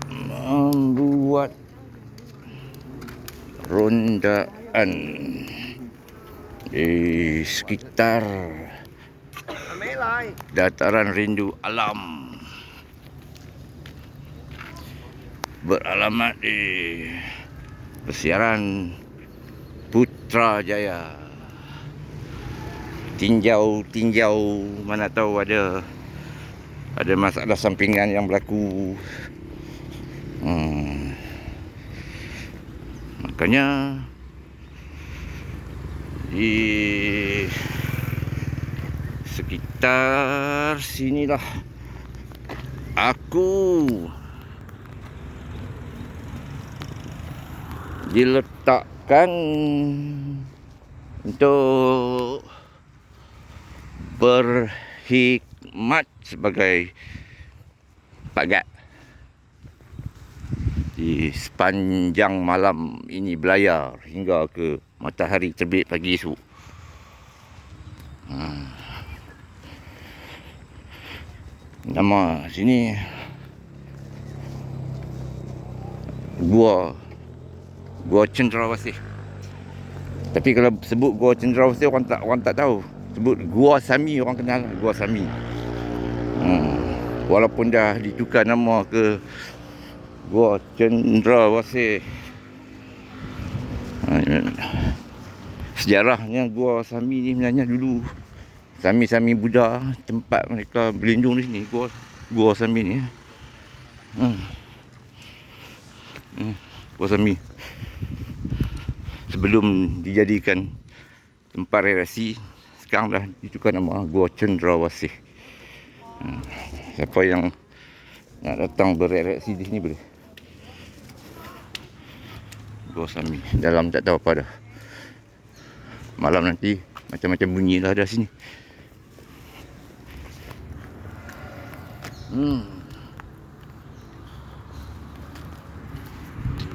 Membuat rondaan di sekitar dataran rindu alam, beralamat di Persiaran Putrajaya. Tinjau mana tahu ada masalah sampingan yang berlaku. Makanya di sekitar sinilah aku diletakkan untuk berkhidmat sebagai pagat di sepanjang malam ini belayar hingga ke matahari terbit pagi esok. Nama sini Gua Cendrawasih. Tapi kalau sebut Gua Cendrawasih orang tak tahu. Sebut Gua Sami orang kenal, Gua Sami. Walaupun dah ditukar nama ke Gua Cendrawasih. Sejarahnya Gua Sami ni sebenarnya dulu Sami Buddha, tempat mereka berlindung di sini, Gua Sami ni. Gua Sami sebelum dijadikan tempat rekreasi, sekarang dah ditukar nama Gua Cendrawasih. Siapa yang nak datang berekreasi di sini boleh. Gua Sami, dalam tak tahu apa dah. Malam nanti macam-macam bunyi lah ada sini.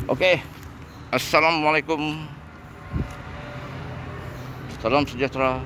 Okey. Assalamualaikum. Salam sejahtera.